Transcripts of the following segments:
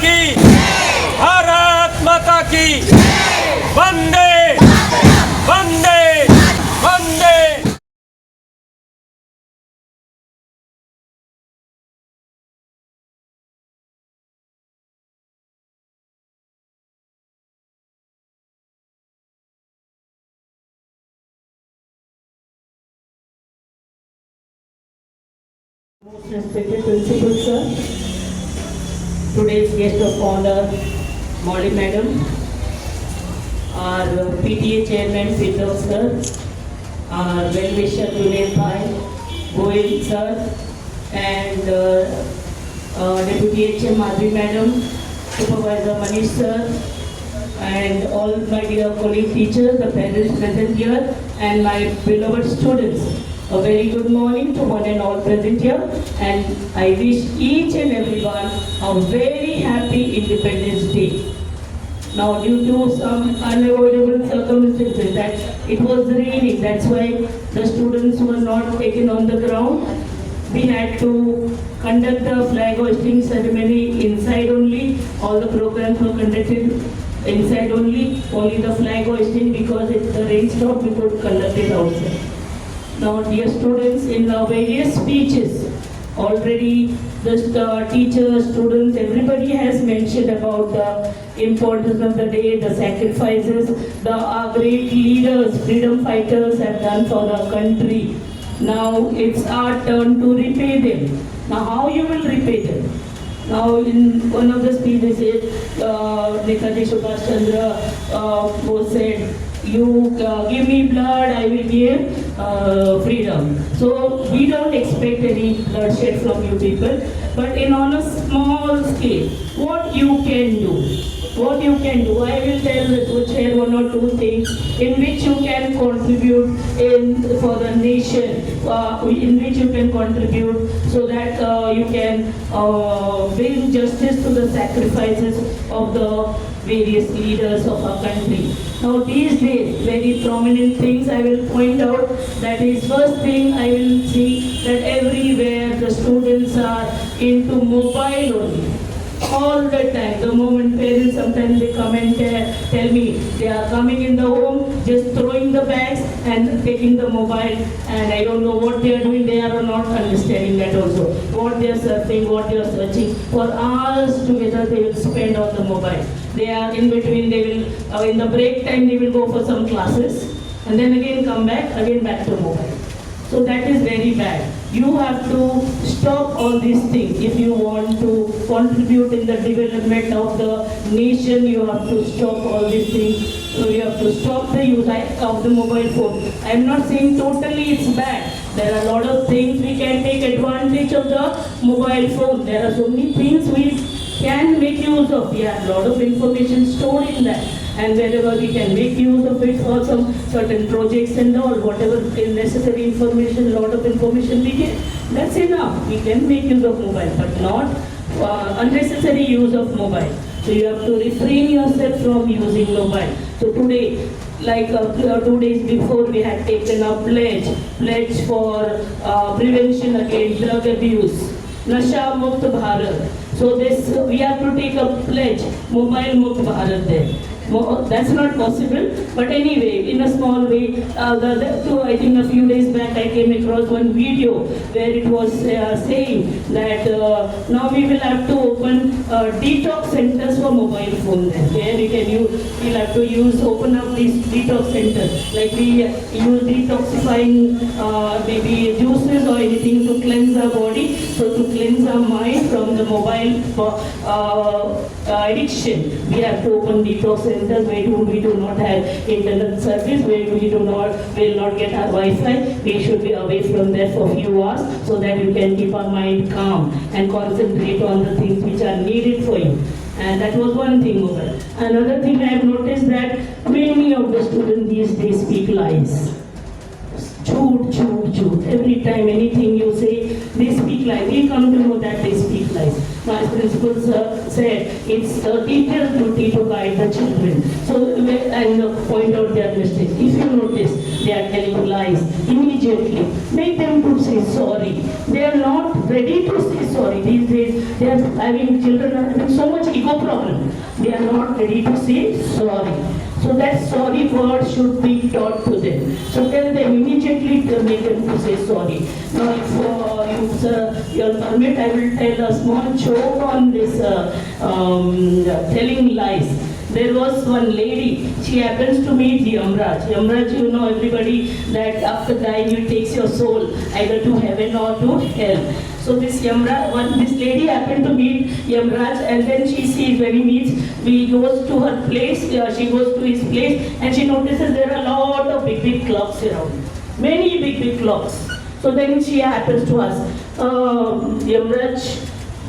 की, भारत माता की, वंदे वंदे वंदे। Most respected Principal Sir, today's guest of honor, Molly Madam, our PTA Chairman Pitav Sir, our well-wisher Junaid Bhai, Goel Sir, and Deputy HM Madhvi Madam, Supervisor Manish Sir, and all my dear colleague teachers, the parents present here, and my beloved students. A very good morning to one and all present here, and I wish each and everyone a very happy Independence Day. Now, due to some unavoidable circumstances that it was raining, that's why the students were not taken on the ground. We had to conduct the flag hoisting ceremony inside only. All the programs were conducted inside only. Only the flag hoisting, because if the rain stopped, we could conduct it outside. Now, dear students, in various speeches, already the teachers, students, everybody has mentioned about the importance of the day, the sacrifices our great leaders, freedom fighters have done for our country. Now, it's our turn to repay them. Now, how you will repay them? Now, in one of the speeches, Netaji Subhash Chandra Bose said, you give me blood, I will give freedom. So we don't expect any bloodshed from you people, but on a small scale, what you can do. What you can do, I will share one or two things in which you can contribute for the nation, in which you can contribute so that you can bring justice to the sacrifices of the various leaders of our country. Now, these days, very prominent things I will point out. That is, first thing I will see that everywhere the students are into mobile only. All the time, the moment parents sometimes they come and tell me they are coming in the home, just throwing the bags and taking the mobile, and I don't know what they are doing. They are not understanding that also. What they are surfing, what they are searching. For hours together they will spend on the mobile. They are in between, they will, in the break time they will go for some classes and then again come back to mobile. So that is very bad. You have to stop all these things. If you want to contribute in the development of the nation, you have to stop all these things. So you have to stop the use of the mobile phone. I am not saying totally it's bad. There are a lot of things we can take advantage of the mobile phone. There are so many things we can make use of. We have a lot of information stored in that. And wherever we can make use of it for some certain projects and all, whatever necessary information, a lot of information we get, that's enough. We can make use of mobile, but not unnecessary use of mobile. So you have to refrain yourself from using mobile. So today, like 2 days before, we had taken a pledge for prevention against drug abuse, Nasha Mukt Bharat. So this we have to take a pledge, Mobile Mukt Bharat there. That's not possible, but anyway, in a small way, I think a few days back I came across one video where it was saying that now we will have to open detox centers for mobile phones, where we can we'll have to open up these detox centers, like we use detoxifying maybe juices or anything to cleanse our body, so to cleanse our mind from the mobile addiction, we have to open detox centers where we do not have internet service, where we will not get our Wi-Fi. We should be away from there for a few hours so that you can keep our mind calm and concentrate on the things which are needed for you. And that was one thing over. Another thing I have noticed that many of the students these days speak lies. Shoot. Every time anything you say, they speak lies. We come to know that they speak lies. My principal said it's the teacher's duty to guide the children. So and point out their mistakes. If you notice they are telling lies, immediately make them to say sorry. They are not ready to say sorry. These days, they are having children are having so much ego problem. They are not ready to say sorry. So that sorry word should be taught to them. So tell them immediately to make them to say sorry. Now, if your permit, I will tell a small joke on this telling lies. There was one lady, she happens to meet Yamraj. Yamraj, you know everybody that after dying you takes your soul either to heaven or to hell. So this this lady happened to meet Yamraj, and then she sees when he goes to her place, she goes to his place, and she notices there are a lot of big clocks around. Many big clocks. So then she happens to ask, Yamraj,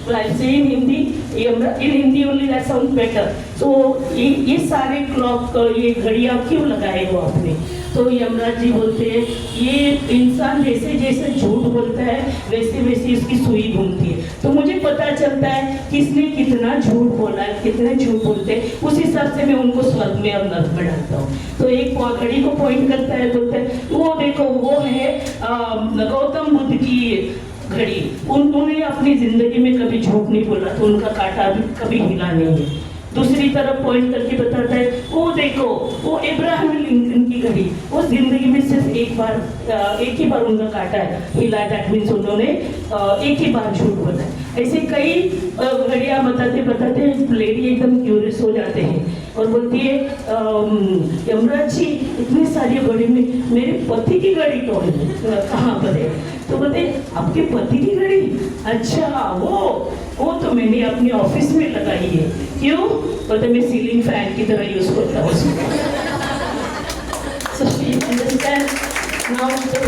I say in Hindi, in Hindi only that sounds better. So ये सारे clock ये घड़ियाँ क्यों लगाए हो आपने? तो यमराज जी बोलते हैं ये इंसान जैसे जैसे झूठ बोलता है वैसे वैसे इसकी सुई घूमती है, तो मुझे पता चलता है किसने कितना झूठ बोला है, कितने झूठ बोलते हैं, उस हिसाब से मैं उनको स्वर्ग में और नर्क में डालता हूँ। तो एक घड़ी को पॉइंट करता है, बोलता है वो देखो वो है गौतम बुद्ध की घड़ी, उन्होंने अपनी जिंदगी में कभी झूठ नहीं बोला, तो उनका कांटा भी कभी हिला नहीं है। दूसरी तरफ पॉइंट करके बताता है वो देखो वो इब्राहिम लिंकन की घड़ी, वो जिंदगी में सिर्फ एक ही बार उनका काटा है हिला, दैट मीन्स उन्होंने एक ही बार झूठ बोला है। ऐसे कई घड़ियाँ बताते लेडी एकदम क्यूरियस हो जाते हैं और बोलती है यमराज जी इतनी सारी घड़ी में मेरे पति की घड़ी कहाँ पर है? तो बोलते आपके पति की घड़ी? अच्छा वो तो मैंने अपने ऑफिस में लगाई है। क्यों? बोलते मैं सीलिंग फैन की तरह यूज करता हूँ उसको। So she understands now the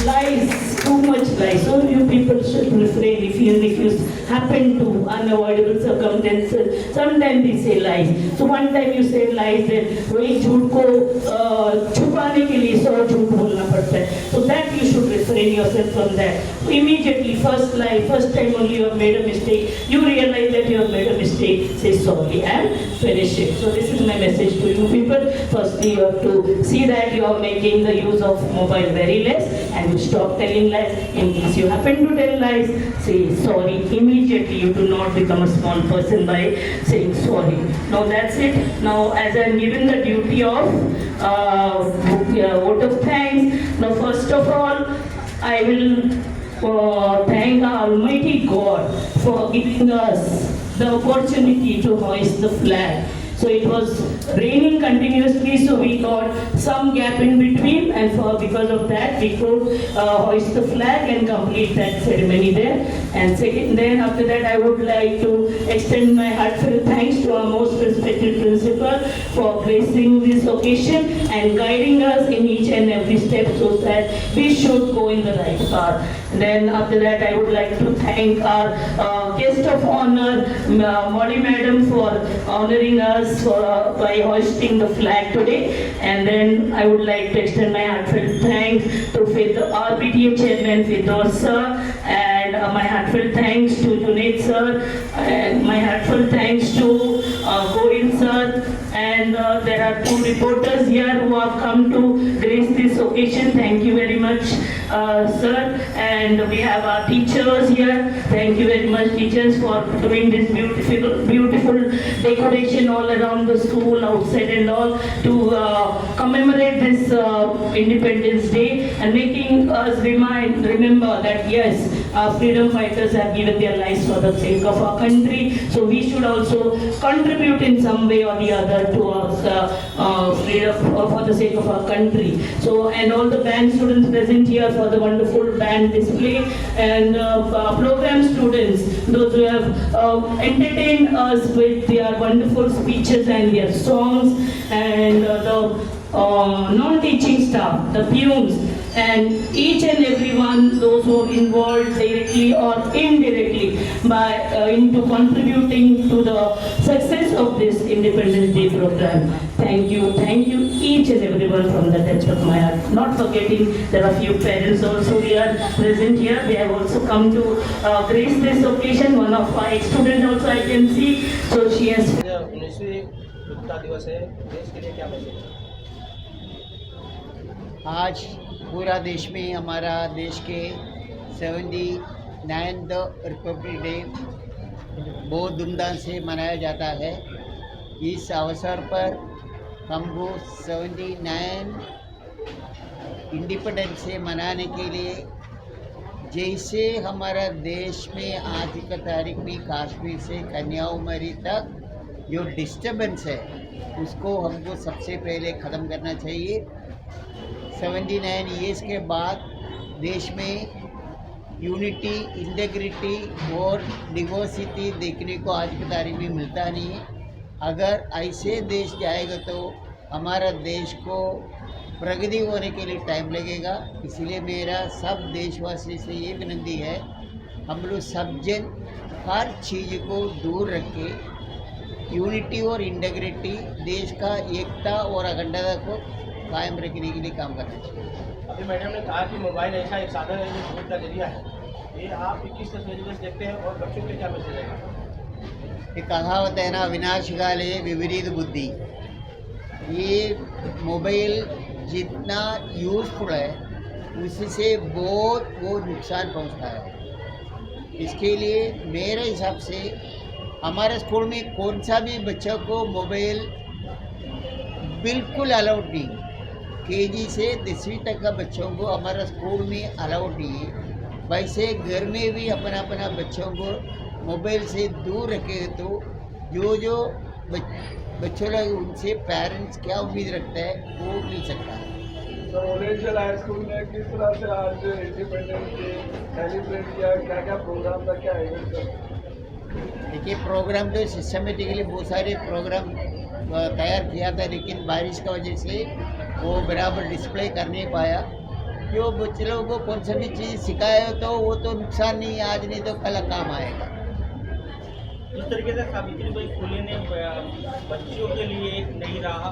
lies, too much lies. So you people should refrain if you happen to unavoidable circumstances. Sometimes we say lies. So one time you say lies, then वही झूठ को छुपाने के लिए 100 झूठ बोलना पड़ता है. So that you should refrain yourself from that. Immediately, first lie, first time only you have made a mistake, you realize that you have made a mistake, say sorry and finish it. So this is my message to you people. Firstly, you have to see that you are making the use of mobile very less and you stop telling lies. In case you happen to tell lies, say sorry immediately. You do not become a small person by saying sorry. Now that's it. Now as I am given the duty of vote of thanks. Now first of all, I will thank our Almighty God for giving us the opportunity to hoist the flag. So it was raining continuously, so we got some gap in between, and because of that we could hoist the flag and complete that ceremony there. And then after that I would like to extend my heartfelt thanks to our most respected principal for gracing this occasion and guiding us in each and every step so that we should go in the right path. Then after that I would like to thank our guest of honor, Molly Madam, for honoring us by hoisting the flag today. And then I would like to extend my heartfelt thanks to RPTA Chairman Fidor Sir, and my heartfelt thanks to Junaid Sir, and my heartfelt thanks to Govind Sir, and there are 2 reporters here who have come to grace this occasion. Thank you very much, sir. And we have our teachers here. Thank you very much, teachers, for doing this beautiful decoration all around the school, outside and all, to commemorate this Independence Day and making us remember that yes, our freedom fighters have given their lives for the sake of our country. So we should also contribute in some way or the other towards freedom for the sake of our country. So, and all the band students present here for the wonderful band display, and program students, those who have entertained us with their wonderful speeches and their songs, and the non-teaching staff, the peons, and each and every one, those who are involved directly or indirectly by into contributing to the success of this Independence Day program. Thank you, each and everyone from the depth of my heart. Not forgetting, there are few parents also here present here. They have also come to grace this occasion. One of my ex-students also I can see. So she has. 19वीं स्वतंत्रता दिवस है, देश के लिए क्या message? आज पूरा देश में हमारा देश के 9th रिपब्लिक डे बहुत धूमधाम से मनाया जाता है। इस अवसर पर हमको 79 इंडिपेंडेंस डे मनाने के लिए, जैसे हमारा देश में आज की तारीख में कश्मीर से कन्याकुमारी तक जो डिस्टर्बेंस है उसको हमको सबसे पहले ख़त्म करना चाहिए। 79 ईयर्स के बाद देश में यूनिटी, इंटीग्रिटी और डिवर्सिटी देखने को आज की तारीख में मिलता नहीं है। अगर ऐसे देश जाएगा तो हमारा देश को प्रगति होने के लिए टाइम लगेगा। इसलिए मेरा सब देशवासी से ये विनती है, हम लोग सब जन हर चीज़ को दूर रख के यूनिटी और इंटीग्रिटी, देश का एकता और अखंडता को कायम रखने के लिए काम करना चाहिए। अभी मैडम ने कहा कि मोबाइल ऐसा एक साधन है जो समझ का जरिया है, ये आप किस तरीके से देखते हैं और बच्चों के क्या मैसेज है? एक कहावत है ना, विनाशकाले विपरीत बुद्धि। ये मोबाइल जितना यूज़फुल है उससे बहुत नुकसान पहुंचता है। इसके लिए मेरे हिसाब से हमारे स्कूल में कौन सा भी बच्चों को मोबाइल बिल्कुल अलाउड नहीं। केजी से 10वीं तक का बच्चों को हमारा स्कूल में अलाउड नहीं है। वैसे घर में भी अपना अपना बच्चों को मोबाइल से दूर रखे तो जो बच्चों लोग उनसे पेरेंट्स क्या उम्मीद रखता है वो मिल सकता है। सर, ओरिएंटल हाई स्कूल में किस तरह से आज इंडिपेंडेंस डे सेलिब्रेट किया, क्या क्या प्रोग्राम था, क्या इवेंट था? देखिए, प्रोग्राम तो सिस्टमेटिकली बहुत सारे प्रोग्राम तैयार किया था, लेकिन बारिश की वजह से वो बराबर डिस्प्ले कर नहीं पाया। जो बच्चे लोगों को कौन सा भी चीज़ सिखाए तो वो तो नुकसान नहीं है, आज नहीं तो कल काम आएगा। इस तरीके से सावित्रीबाई फुले ने बच्चों के लिए एक नई राह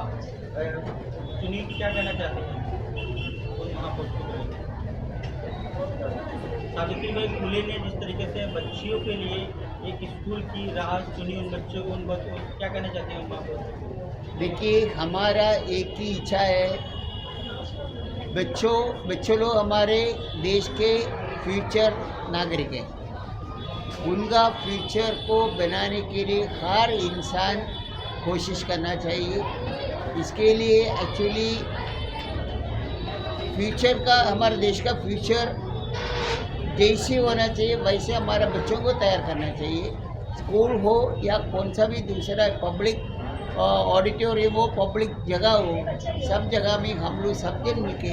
चुनी, क्या कहना चाहते हैं उन महापुरुष को? सावित्रीबाई फुले ने जिस तरीके से बच्चियों के लिए एक स्कूल की राह चुनी, उन बच्चों को क्या कहना चाहते हैं उन महापुरुष? देखिए, हमारा एक ही इच्छा है, बच्चों लोग हमारे देश के फ्यूचर नागरिक हैं। उनका फ्यूचर को बनाने के लिए हर इंसान कोशिश करना चाहिए। इसके लिए एक्चुअली फ्यूचर का, हमारे देश का फ्यूचर जैसे होना चाहिए वैसे हमारा बच्चों को तैयार करना चाहिए। स्कूल हो या कौन सा भी दूसरा पब्लिक ऑडिटोरियम हो, पब्लिक जगह हो, सब जगह में हम लोग सब जन मिलके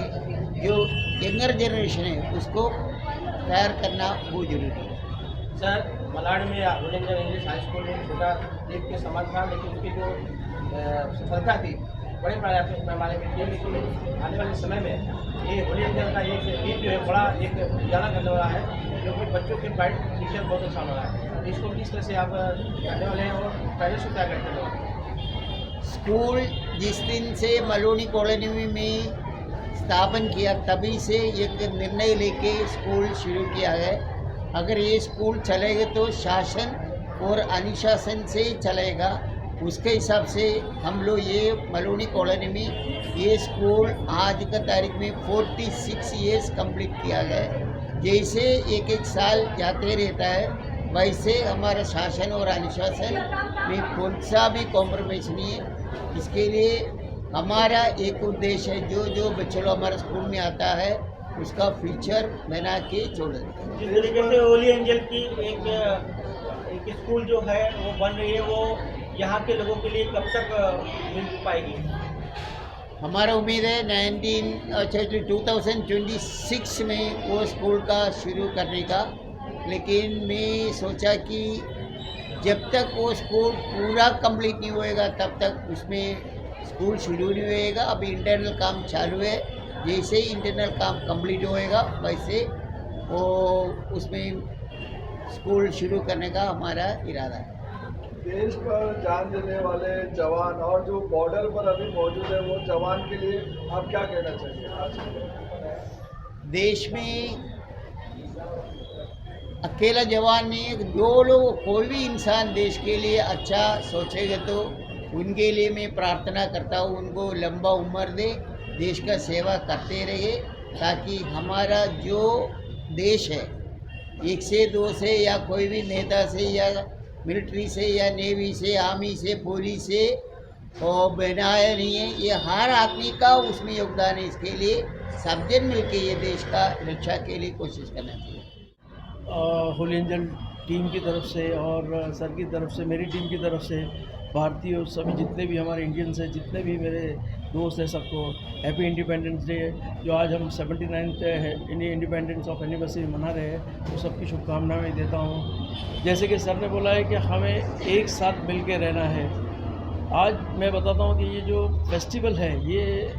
जो यंगर जनरेशन है उसको तैयार करना बहुत जरूरी है। सर, मलाड में ओरिएंटल इंग्लिश हाई स्कूल में छोटा द्वीप के समान था, लेकिन उसकी जो सफलता थी बड़े पैमाने में थी। लेकिन आने वाले समय में ये ओरिएंटल का एक द्वीप जो है बड़ा एक उजाला करने वाला है, क्योंकि बच्चों के ब्राइट फ्यूचर बहुत अच्छा हो रहा है। इसको किस तरह से आप करने वाले हैं और पहले से क्या करते हैं? स्कूल जिस दिन से मलोनी कॉलोनी में स्थापन किया तभी से एक निर्णय लेके स्कूल शुरू किया है। अगर ये स्कूल चलेगा तो शासन और अनुशासन से ही चलेगा। उसके हिसाब से हम लोग ये मलोनी कॉलोनी में ये स्कूल आज का तारीख में 46 ईयर्स कंप्लीट किया गया है। जैसे एक एक साल जाते रहता है वैसे हमारा शासन और अनुशासन में कौन सा भी कॉम्प्रोमाइज़ नहीं है। इसके लिए हमारा एक उद्देश्य है, जो बच्चे लोग हमारे स्कूल में आता है उसका फ्यूचर बना के छोड़ देते हैं। जिस तरीके से होली एंजल की एक स्कूल जो है वो बन रही है, वो यहाँ के लोगों के लिए कब तक मिल पाएगी? हमारा उम्मीद है 2026 में वो स्कूल का शुरू करने का। लेकिन मैं सोचा कि जब तक वो स्कूल पूरा कंप्लीट नहीं होएगा तब तक उसमें स्कूल शुरू नहीं होएगा। अभी इंटरनल काम चालू है, जैसे ही इंटरनल काम कंप्लीट होएगा वैसे वो उसमें स्कूल शुरू करने का हमारा इरादा है। देश पर जान देने वाले जवान और जो बॉर्डर पर अभी मौजूद है वो जवान के लिए आप क्या कहना चाहिए? आज देश में अकेला जवान नहीं, जो लोग कोई भी इंसान देश के लिए अच्छा सोचेगा तो उनके लिए मैं प्रार्थना करता हूँ, उनको लंबा उम्र दे, देश का सेवा करते रहे, ताकि हमारा जो देश है एक से दो से या कोई भी नेता से या मिलिट्री से या नेवी से आर्मी से पुलिस से और बनाया नहीं है। ये हर आदमी का उसमें योगदान है। इसके लिए सब जन मिलकर ये देश का रक्षा के लिए कोशिश करना चाहिए। होली एंजल टीम की तरफ से और सर की तरफ से, मेरी टीम की तरफ से, भारतीय और सभी जितने भी हमारे इंडियंस हैं, जितने भी मेरे दोस्त हैं, सबको हैप्पी इंडिपेंडेंस डे। जो आज हम 79th इंडिपेंडेंस ऑफ एनिवर्सरी मना रहे हैं, तो सबकी शुभकामनाएं देता हूँ। जैसे कि सर ने बोला है कि हमें एक साथ मिल के रहना है। आज मैं बताता हूँ कि ये जो फेस्टिवल है, ये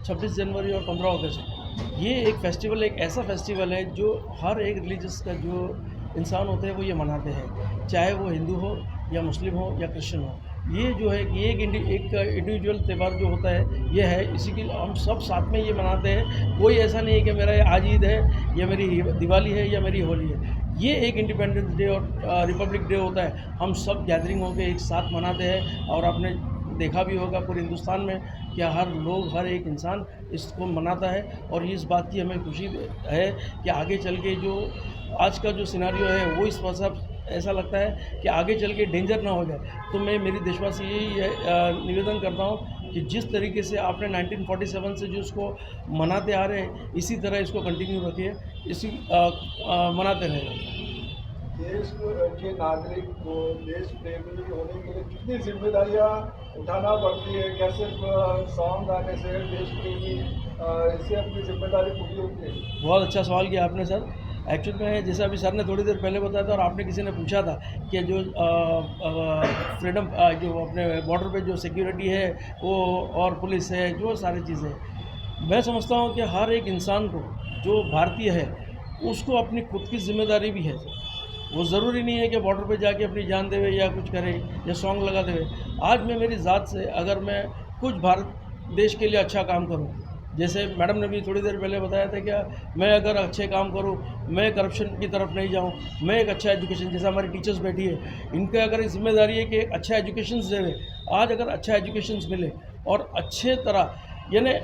26 जनवरी और 15 अगस्त, ये एक फेस्टिवल, एक ऐसा फेस्टिवल है जो हर एक रिलीजियस का जो इंसान होते हैं वो ये मनाते हैं, चाहे वो हिंदू हो या मुस्लिम हो या क्रिश्चियन हो। ये जो है ये एक इंडिविजुअल त्यौहार जो होता है ये है, इसी के हम सब साथ में ये मनाते हैं। कोई ऐसा नहीं है कि मेरा आज ईद है या मेरी दिवाली है या मेरी होली है। ये एक इंडिपेंडेंस डे और रिपब्लिक डे होता है, हम सब गैदरिंग होकर एक साथ मनाते हैं। और आपने देखा भी होगा पूरे हिंदुस्तान में कि हर लोग, हर एक इंसान इसको मनाता है। और इस बात की हमें खुशी है कि आगे चल के जो आज का जो सिनारियो है वो इस वजह ऐसा लगता है कि आगे चल के डेंजर ना हो जाए। तो मैं मेरी देशवासी यही निवेदन करता हूँ कि जिस तरीके से आपने 1947 से जो इसको मनाते आ रहे हैं, इसी तरह इसको कंटिन्यू रखिए, इसी मनाते रहें। देश के नागरिक को देश प्रेमी होने के लिए कितनी जिम्मेदारियां उठाना पड़ती है? कैसे सॉन्ग गाने से देश प्रेमी इससे अपनी जिम्मेदारी पूरी होती है? बहुत अच्छा सवाल किया आपने सर। एक्चुअल में जैसे अभी सर ने थोड़ी देर पहले बताया था और आपने किसी ने पूछा था कि जो फ्रीडम जो अपने बॉर्डर पे जो सिक्योरिटी है वो और पुलिस है, जो सारी चीज़ें, मैं समझता हूँ कि हर एक इंसान को जो भारतीय है उसको अपनी खुद की जिम्मेदारी भी है। वो ज़रूरी नहीं है कि बॉर्डर पे जाके अपनी जान देवे या कुछ करे या सॉन्ग लगा देवे। आज मैं मेरी ज़ात से अगर मैं कुछ भारत देश के लिए अच्छा काम करूं, जैसे मैडम ने भी थोड़ी देर पहले बताया था कि मैं अगर अच्छे काम करूं, मैं करप्शन की तरफ नहीं जाऊं, मैं एक अच्छा एजुकेशन, जैसे हमारी टीचर्स बैठी है, इनके अगर जिम्मेदारी है कि एक अच्छा एजुकेशन देवे। आज अगर अच्छा एजुकेशन मिले और अच्छे तरह, यानी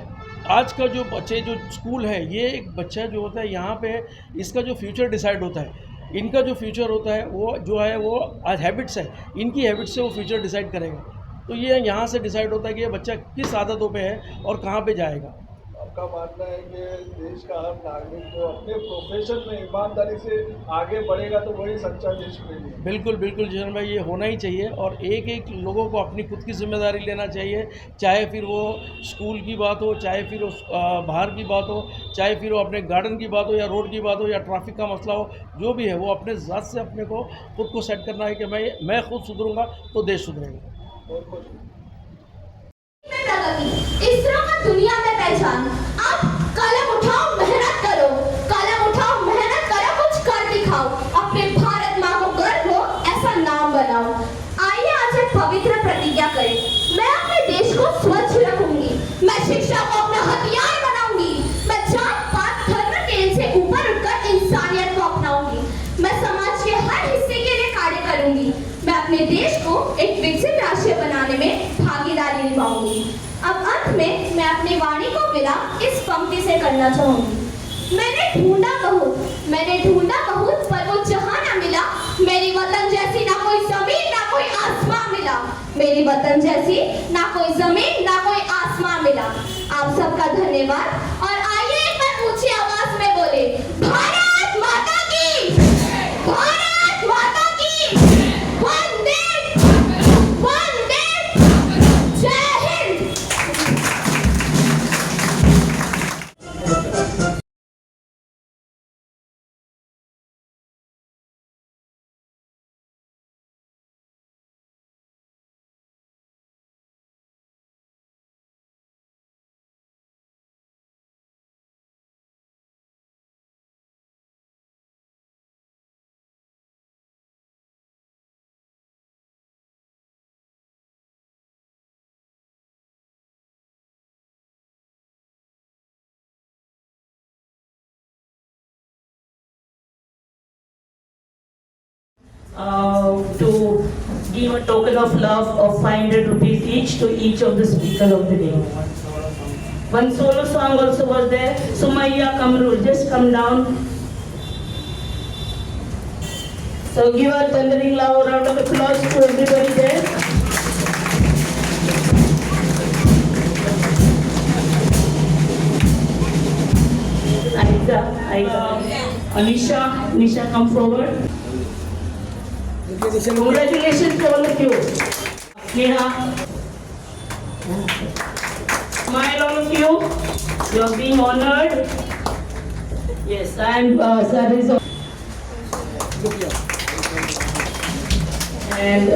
आज का जो बच्चे जो स्कूल है, ये एक बच्चा जो होता है यहाँ पे इसका जो फ्यूचर डिसाइड होता है, इनका जो फ्यूचर होता है वो जो है वो आज हैबिट्स है, इनकी हैबिट्स से वो फ्यूचर डिसाइड करेगा। तो ये यहाँ से डिसाइड होता है कि ये बच्चा किस आदतों पे है और कहाँ पे जाएगा। आपका मानना है कि देश का हर नागरिक को अपने प्रोफेशन में ईमानदारी से आगे बढ़ेगा तो वही सच्चा देश प्रेमी है? बिल्कुल बिल्कुल जिशन भाई, ये होना ही चाहिए। और एक एक लोगों को अपनी खुद की जिम्मेदारी लेना चाहिए, चाहे फिर वो स्कूल की बात हो, चाहे फिर वो बाहर की बात हो, चाहे फिर वो अपने गार्डन की बात हो या रोड की बात हो या ट्रैफिक का मसला हो, जो भी है वो अपने ज़ात से अपने को खुद को सेट करना है कि मैं खुद सुधरूंगा तो देश सुधरेगा। इस तरह का दुनिया में पहचान। आप कलम उठाओ, मेहनत करो, कलम उठाओ, मेहनत करो, कुछ कर दिखाओ, अपने भारत माँ को गर्व हो ऐसा नाम बनाओ। आइए आज एक पवित्र प्रतिज्ञा करें। मैं अपने देश को स्वच्छ रखूंगी, मैं शिक्षा को अपना हथियार बनाऊंगी, मैं जात पात धर्म के इनसे ऊपर उठकर इंसानियत को अपनाऊंगी, मैं समाज के हर हिस्से के लिए कार्य करूंगी, मैं अपने देश को एक विकसित राष्ट्र बनाने में भागीदारी निभाऊंगी। अब अंत में मैं अपनी वाणी को विराम इस पंक्ति से करना चाहूंगी। मैंने ढूंढा बहुत पर वो जहां ना मिला, मेरी वतन जैसी ना कोई जमीन ना कोई आसमां मिला, मेरी वतन जैसी ना कोई जमीन ना कोई आसमां मिला। आप सबका धन्यवाद। और आइए एक बार ऊंची आवाज में बोले, भारत माता की, भारत माता की, वंदे वंदे, जय Hind. To give a token of love of 500 rupees each to each of the speaker of the day. One solo song also was there. Sumaya Kamrul, just come down. So give a thundering loud round of applause to everybody there. Anisha, come forward. Congratulations to all of you. Neha. Smile, all of you. You are being honored. Yes, and sir is and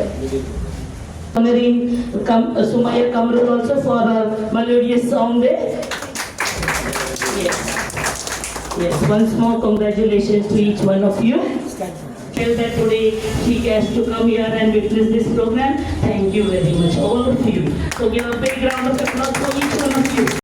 honoring Sumaya Kamrul also for a melodious song there. Yes. Yes, once more congratulations to each one of you. Tell that today she has to come here and witness this program. Thank you very much, all of you. So give a big round of applause for each one of you.